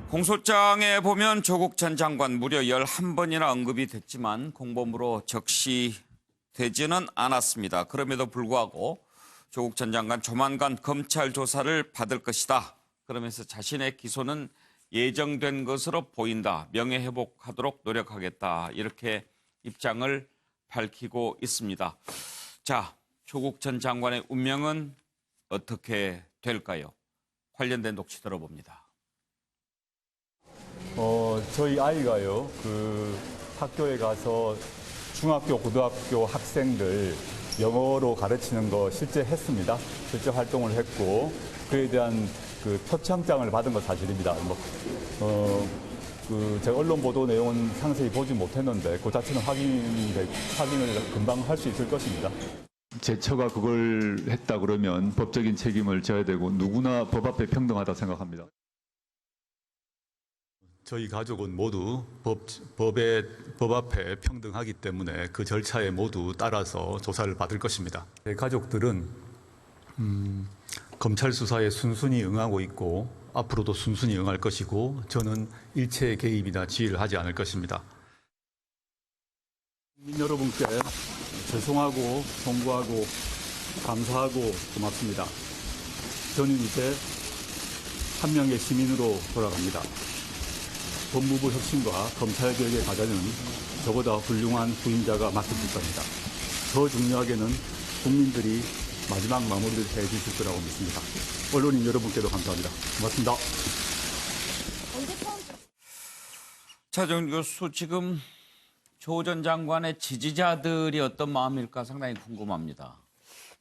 공소장에 보면 조국 전 장관 무려 11번이나 언급이 됐지만 공범으로 적시되지는 않았습니다. 그럼에도 불구하고 조국 전 장관 조만간 검찰 조사를 받을 것이다. 그러면서 자신의 기소는 예정된 것으로 보인다. 명예회복하도록 노력하겠다. 이렇게 입장을 밝히고 있습니다. 자, 조국 전 장관의 운명은 어떻게 될까요? 관련된 녹취 들어봅니다. 저희 아이가요, 학교에 가서 중학교, 고등학교 학생들 영어로 가르치는 거 실제 했습니다. 실제 활동을 했고, 그에 대한 표창장을 받은 건 사실입니다. 제가 언론 보도 내용은 상세히 보지 못했는데, 그 자체는 확인을 금방 할 수 있을 것입니다. 제 처가 그걸 했다 그러면 법적인 책임을 져야 되고, 누구나 법 앞에 평등하다 생각합니다. 저희 가족은 모두 법 앞에 평등하기 때문에 그 절차에 모두 따라서 조사를 받을 것입니다. 제 가족들은 검찰 수사에 순순히 응하고 있고 앞으로도 순순히 응할 것이고 저는 일체 개입이나 지휘를 하지 않을 것입니다. 국민 여러분께 죄송하고 송구하고 감사하고 고맙습니다. 저는 이제 한 명의 시민으로 돌아갑니다. 법무부 혁신과 검찰개혁의 과제는 저보다 훌륭한 후임자가 맡겨질 겁니다. 더 중요하게는 국민들이 마지막 마무리를 해주실 거라고 믿습니다. 언론인 여러분께도 감사합니다. 고맙습니다. 차정 교수, 지금 조 전 장관의 지지자들이 어떤 마음일까 상당히 궁금합니다.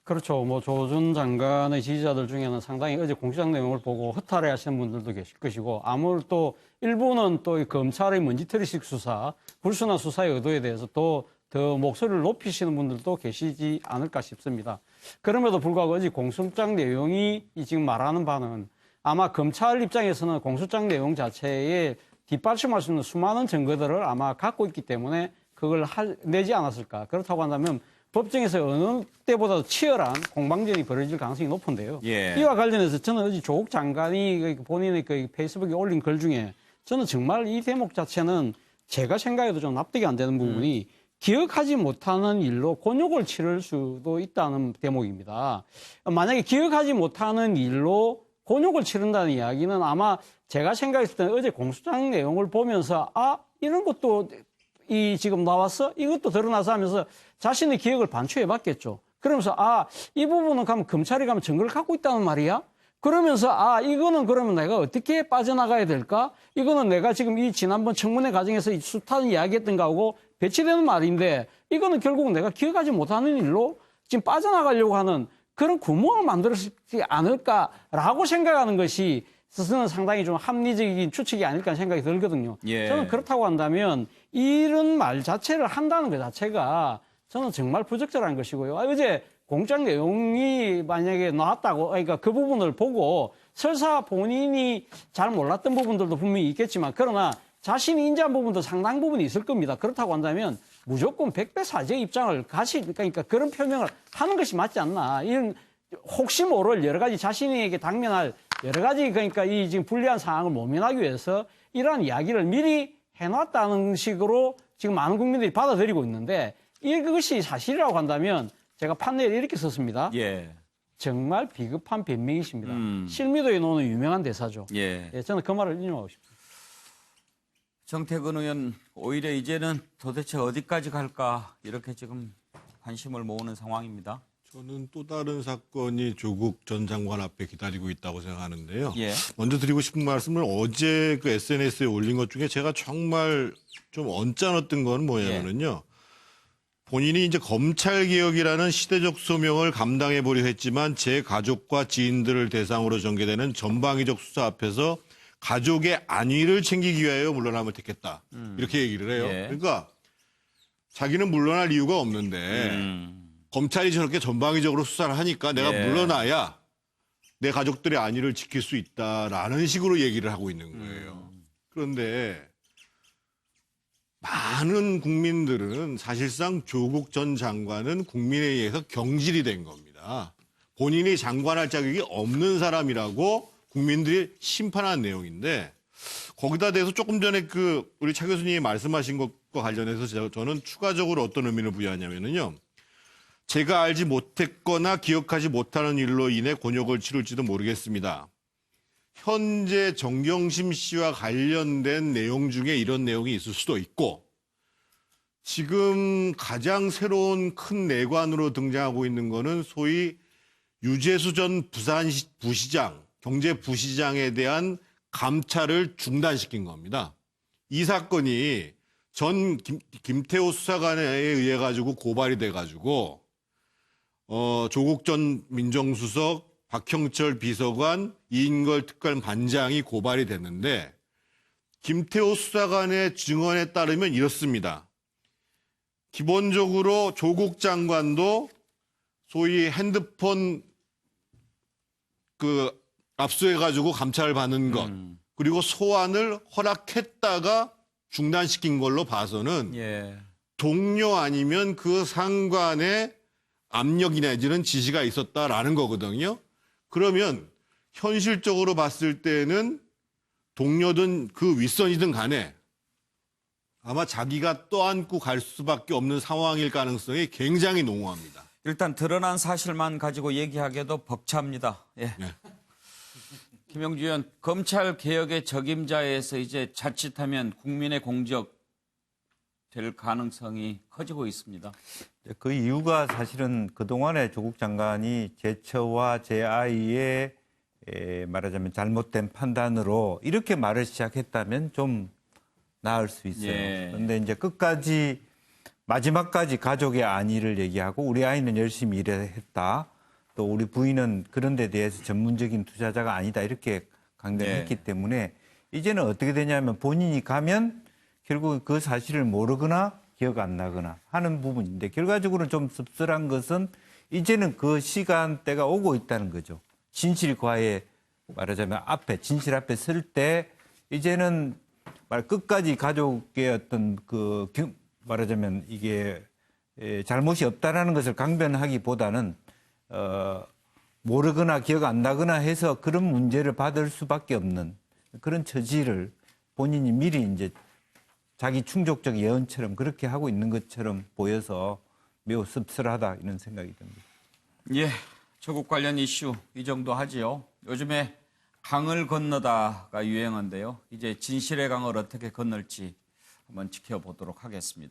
그렇죠. 조 전 장관의 지지자들 중에는 상당히 어제 공시장 내용을 보고 허탈해 하시는 분들도 계실 것이고, 또 일부는 또 검찰의 먼지털이식 수사, 불순한 수사의 의도에 대해서 또 더 목소리를 높이시는 분들도 계시지 않을까 싶습니다. 그럼에도 불구하고 어제 공소장 내용이 지금 말하는 바는 아마 검찰 입장에서는 공소장 내용 자체에 뒷받침할 수 있는 수많은 증거들을 아마 갖고 있기 때문에 그걸 내지 않았을까. 그렇다고 한다면 법정에서 어느 때보다도 치열한 공방전이 벌어질 가능성이 높은데요. 예. 이와 관련해서 저는 어제 조국 장관이 본인의 페이스북에 올린 글 중에 저는 정말 이 대목 자체는 제가 생각해도 좀 납득이 안 되는 부분이 기억하지 못하는 일로 곤욕을 치를 수도 있다는 대목입니다. 만약에 기억하지 못하는 일로 곤욕을 치른다는 이야기는 아마 제가 생각했을 때는 어제 공소장 내용을 보면서 이런 것도 지금 나왔어? 이것도 드러나서 하면서 자신의 기억을 반추해봤겠죠. 그러면서 이 부분은 검찰이 가면 증거를 갖고 있다는 말이야? 그러면서 이거는 그러면 내가 어떻게 빠져나가야 될까? 이거는 내가 지금 이 지난번 청문회 과정에서 숱한 이야기했던 거하고 배치되는 말인데 이거는 결국은 내가 기억하지 못하는 일로 지금 빠져나가려고 하는 그런 구멍을 만들었지 않을까라고 생각하는 것이 스스로는 상당히 좀 합리적인 추측이 아닐까 생각이 들거든요. 예. 저는 그렇다고 한다면 이런 말 자체를 한다는 것 자체가 저는 정말 부적절한 것이고요. 어제 공장 내용이 만약에 나왔다고, 그러니까 그 부분을 보고 설사 본인이 잘 몰랐던 부분들도 분명히 있겠지만 그러나 자신이 인지한 부분도 상당 부분이 있을 겁니다. 그렇다고 한다면 무조건 백배사죄의 입장을 그러니까 그런 표명을 하는 것이 맞지 않나. 이런 혹시 모를 여러 가지 자신에게 당면할 여러 가지 그러니까 이 지금 불리한 상황을 모면하기 위해서 이러한 이야기를 미리 해놨다는 식으로 지금 많은 국민들이 받아들이고 있는데 이것이 사실이라고 한다면 제가 판례를 이렇게 썼습니다. 예. 정말 비겁한 변명이십니다. 실미도에 놓는 유명한 대사죠. 예. 저는 그 말을 인용하고 싶습니다. 정태근 의원, 오히려 이제는 도대체 어디까지 갈까 이렇게 지금 관심을 모으는 상황입니다. 저는 또 다른 사건이 조국 전 장관 앞에 기다리고 있다고 생각하는데요. 예. 먼저 드리고 싶은 말씀은 어제 SNS에 올린 것 중에 제가 정말 좀 언짢았던 건 뭐냐면요. 본인이 이제 검찰개혁이라는 시대적 소명을 감당해 보려 했지만 제 가족과 지인들을 대상으로 전개되는 전방위적 수사 앞에서 가족의 안위를 챙기기 위하여 물러남을 택했다. 이렇게 얘기를 해요. 예. 그러니까 자기는 물러날 이유가 없는데 검찰이 저렇게 전방위적으로 수사를 하니까 내가 예. 물러나야 내 가족들의 안위를 지킬 수 있다라는 식으로 얘기를 하고 있는 거예요. 그런데 많은 국민들은 사실상 조국 전 장관은 국민에 의해서 경질이 된 겁니다. 본인이 장관할 자격이 없는 사람이라고 국민들이 심판한 내용인데 거기다 대해서 조금 전에 우리 차 교수님이 말씀하신 것과 관련해서 저는 추가적으로 어떤 의미를 부여하냐면요. 제가 알지 못했거나 기억하지 못하는 일로 인해 곤욕을 치를지도 모르겠습니다. 현재 정경심 씨와 관련된 내용 중에 이런 내용이 있을 수도 있고, 지금 가장 새로운 큰 내관으로 등장하고 있는 거는 소위 유재수 전 부산부시장, 경제부시장에 대한 감찰을 중단시킨 겁니다. 이 사건이 전 김태호 수사관에 의해 가지고 고발이 돼 가지고 조국 전 민정수석, 박형철 비서관, 이인걸 특검반장이 고발이 됐는데 김태호 수사관의 증언에 따르면 이렇습니다. 기본적으로 조국 장관도 소위 핸드폰 압수해가지고 감찰을 받는 것, 그리고 소환을 허락했다가 중단시킨 걸로 봐서는 예. 동료 아니면 그 상관의 압력이 내지는 지시가 있었다라는 거거든요. 그러면 현실적으로 봤을 때는 동료든 그 윗선이든 간에 아마 자기가 떠안고 갈 수밖에 없는 상황일 가능성이 굉장히 농후합니다. 일단 드러난 사실만 가지고 얘기하기에도 벅찹니다. 예. 네. 김영주 의원, 검찰 개혁의 적임자에서 이제 자칫하면 국민의 공적 될 가능성이 커지고 있습니다. 그 이유가 사실은 그동안에 조국 장관이 제 처와 제 아이의 말하자면 잘못된 판단으로 이렇게 말을 시작했다면 좀 나을 수 있어요. 예. 그런데 이제 끝까지 마지막까지 가족의 안위를 얘기하고 우리 아이는 열심히 일했다. 또 우리 부인은 그런 데 대해서 전문적인 투자자가 아니다. 이렇게 강변했기 네. 때문에 이제는 어떻게 되냐면 본인이 가면 결국 그 사실을 모르거나 기억 안 나거나 하는 부분인데 결과적으로 좀 씁쓸한 것은 이제는 그 시간대가 오고 있다는 거죠. 진실과의 말하자면 진실 앞에 설 때 이제는 끝까지 가족의 어떤 말하자면 이게 잘못이 없다라는 것을 강변하기보다는 모르거나 기억 안 나거나 해서 그런 문제를 받을 수밖에 없는 그런 처지를 본인이 미리 이제 자기 충족적 예언처럼 그렇게 하고 있는 것처럼 보여서 매우 씁쓸하다 이런 생각이 듭니다. 예, 조국 관련 이슈 이 정도 하지요. 요즘에 강을 건너다가 유행한데요. 이제 진실의 강을 어떻게 건널지 한번 지켜보도록 하겠습니다.